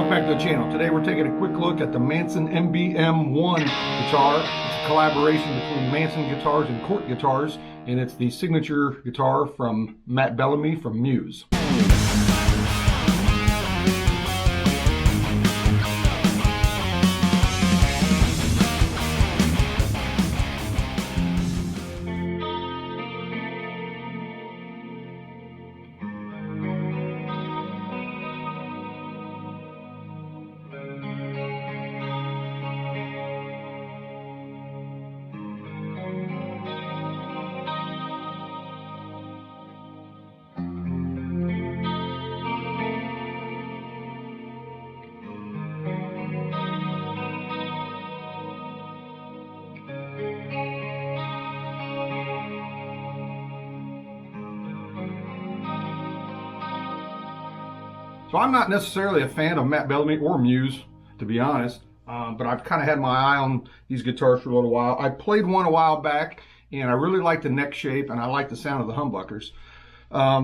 welcome back to the channel. Today we're taking a quick look at the Manson MBM-1 guitar. It's a collaboration between Manson guitars and Cort guitars, and it's the signature guitar from Matt Bellamy from Muse. So I'm not necessarily a fan of Matt Bellamy or Muse, to be honest, but I've kind of had my eye on these guitars for a little while. I played one a while back, and I really like the neck shape, and I like the sound of the humbuckers.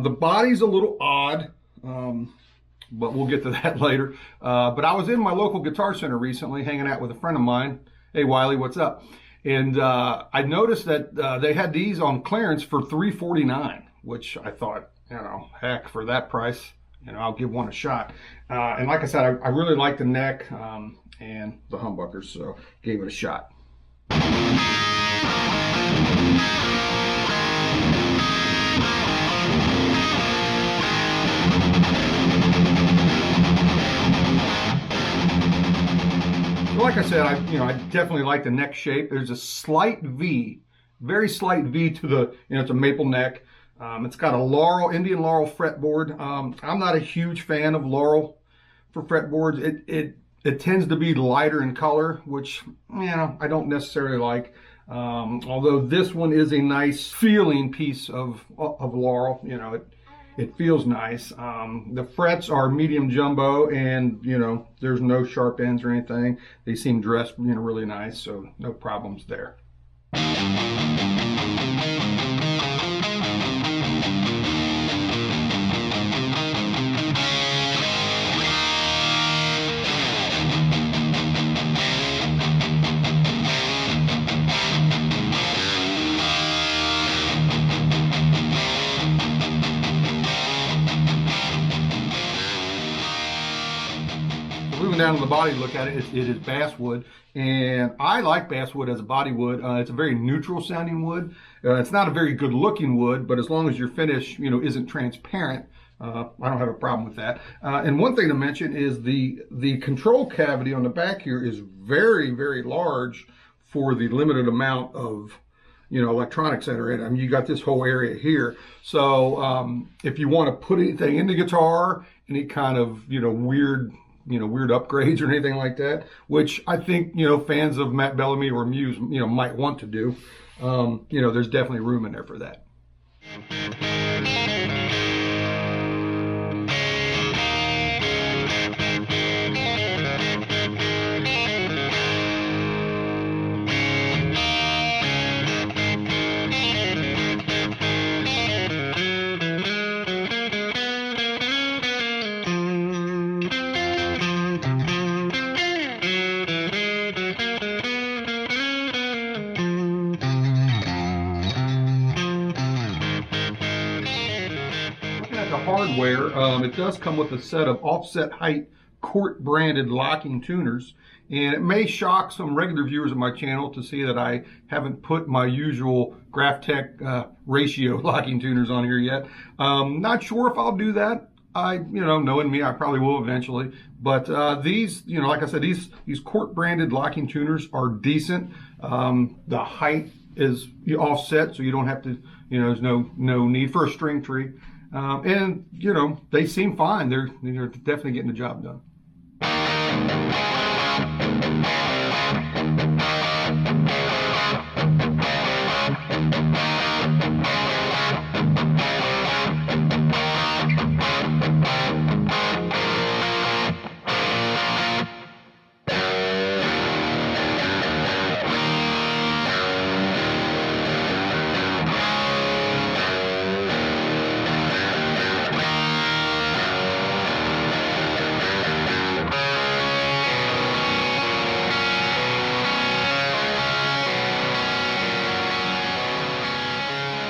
The body's a little odd, but we'll get to that later. But I was in my local guitar center recently, hanging out with a friend of mine. Hey, Wiley, what's up? And I noticed that they had these on clearance for $349, which I thought, you know, heck, for that price, you know, I'll give one a shot. And like I said, I really like the neck and the humbuckers, so gave it a shot. So like I said, I definitely like the neck shape. There's a slight V, very slight V to the, it's a maple neck. It's got a Indian Laurel fretboard. I'm not a huge fan of Laurel for fretboards. It tends to be lighter in color, which, I don't necessarily like. Although this one is a nice feeling piece of Laurel. It feels nice. The frets are medium jumbo, and there's no sharp ends or anything. They seem dressed really nice, so no problems there. Moving down to the body, look at it. It is basswood, and I like basswood as a body wood. It's a very neutral sounding wood. It's not a very good looking wood, but as long as your finish, isn't transparent, I don't have a problem with that. And one thing to mention is the control cavity on the back here is very, very large for the limited amount of electronics that are in it. I mean, you got this whole area here. So if you want to put anything in the guitar, any kind of weird upgrades or anything like that, which I think fans of Matt Bellamy or Muse might want to do, there's definitely room in there for that. Hardware, it does come with a set of offset height Cort branded locking tuners, and it may shock some regular viewers of my channel to see that I haven't put my usual Graphtec ratio locking tuners on here yet. Not sure if I'll do that. Knowing me, I probably will eventually. But these, like I said, these Cort branded locking tuners are decent. The height is offset, so you don't have to, there's no need for a string tree. And they seem fine. They're definitely getting the job done.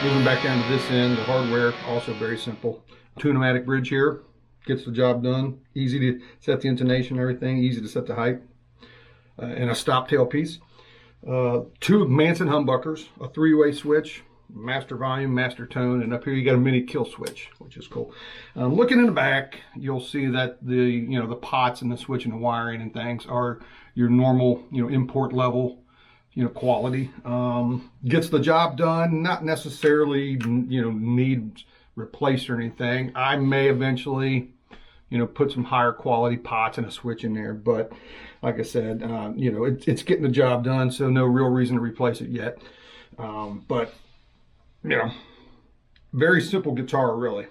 Moving back down to this end, the hardware, also very simple. Tune-o-matic bridge here, gets the job done. Easy to set the intonation and everything, easy to set the height. And a stop tail piece. 2 Manson humbuckers, a 3-way switch, master volume, master tone, and up here you got a mini kill switch, which is cool. Looking in the back, you'll see that the pots and the switch and the wiring and things are your normal import level quality. Gets the job done, not necessarily need replaced or anything. I may eventually put some higher quality pots and a switch in there, but like I said, it's getting the job done, so no real reason to replace it yet. But very simple guitar, really.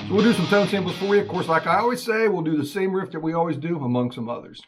So we'll do some tone samples for you. Of course, like I always say, we'll do the same riff that we always do, among some others.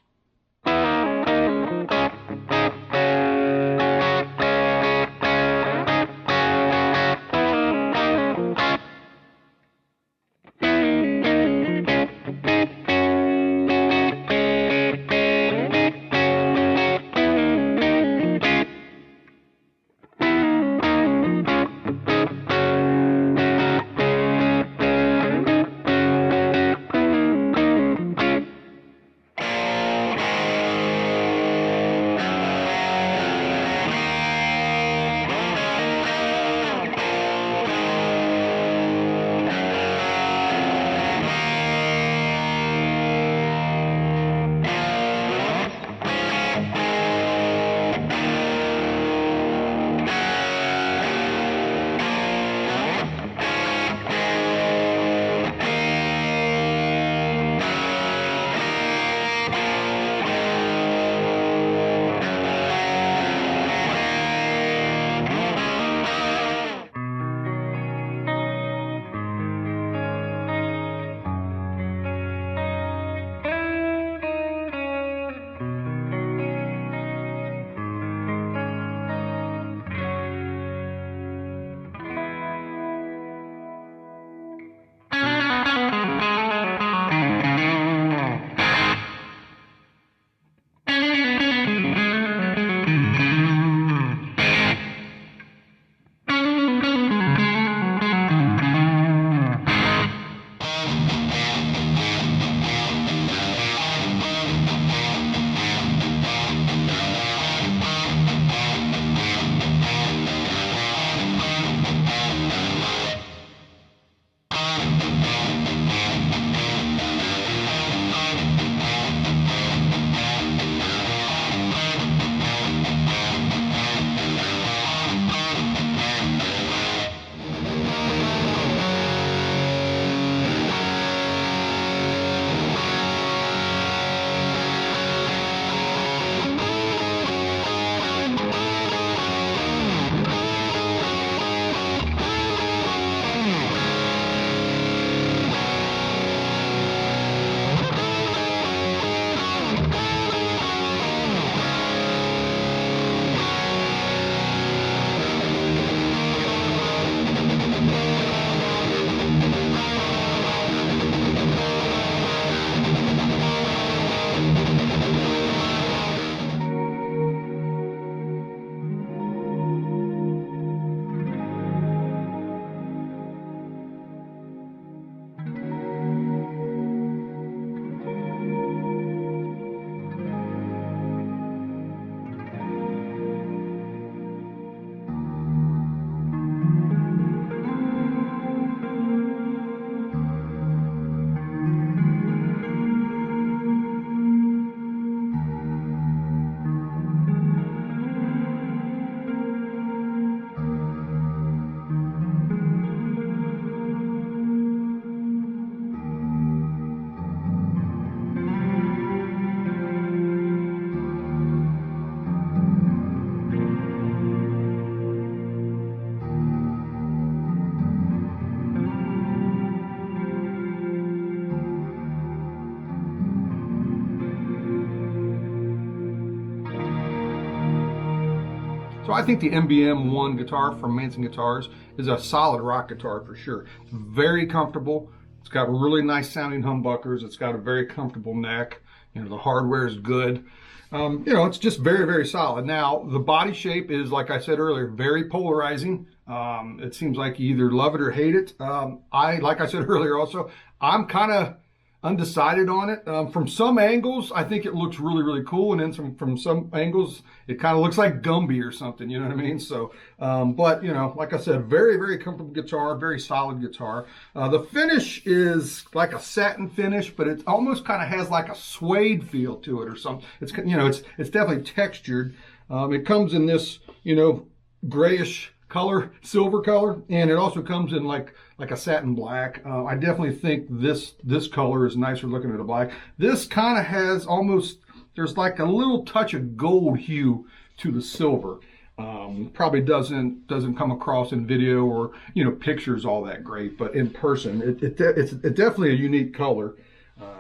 I think the MBM-1 guitar from Manson Guitars is a solid rock guitar for sure. Very comfortable. It's got really nice sounding humbuckers. It's got a very comfortable neck. You know, the hardware is good. You know, it's just very, very solid. Now, the body shape is, like I said earlier, very polarizing. It seems like you either love it or hate it. Like I said earlier also, I'm kind of undecided on it. From some angles, I think it looks really, really cool. And then from some angles, it kind of looks like Gumby or something, you know what I mean? So, but, you know, like I said, very, very comfortable guitar, very solid guitar. The finish is like a satin finish, but it almost kind of has like a suede feel to it or something. It's, you know, it's definitely textured. It comes in this, you know, grayish color, silver color, and it also comes in like a satin black. I definitely think this color is nicer looking at a black. This kind of has almost, there's like a little touch of gold hue to the silver. Probably doesn't come across in video or, you know, pictures all that great, but in person it's definitely a unique color,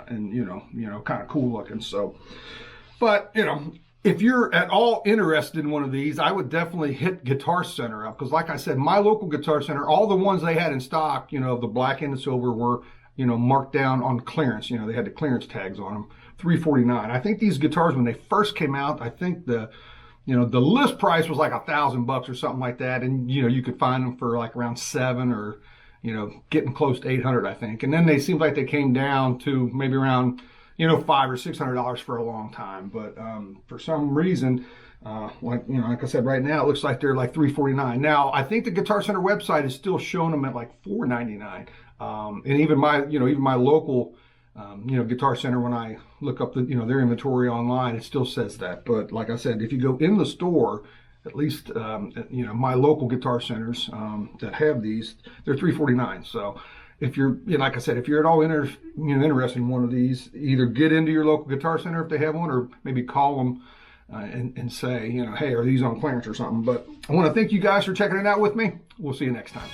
and you know kind of cool looking. So, but you know, if you're at all interested in one of these, I would definitely hit Guitar Center up, because like I said, my local Guitar Center, all the ones they had in stock, you know, the black and the silver were, you know, marked down on clearance. You know, they had the clearance tags on them, $349. I think these guitars, when they first came out, I think the list price was like $1,000 or something like that, and you know, you could find them for like around $700 or, you know, getting close to $800, I think. And then they seemed like they came down to maybe around, you know, $500 or $600 for a long time. But for some reason, like I said, right now it looks like they're like $349. Now I think the Guitar Center website is still showing them at like $499. And even my local Guitar Center, when I look up their inventory online, it still says that. But like I said, if you go in the store, at least my local Guitar Centers that have these, they're $349. So if you're, like I said, if you're at all interested in one of these, either get into your local Guitar Center if they have one, or maybe call them and say, hey, are these on clearance or something. But I want to thank you guys for checking it out with me. We'll see you next time.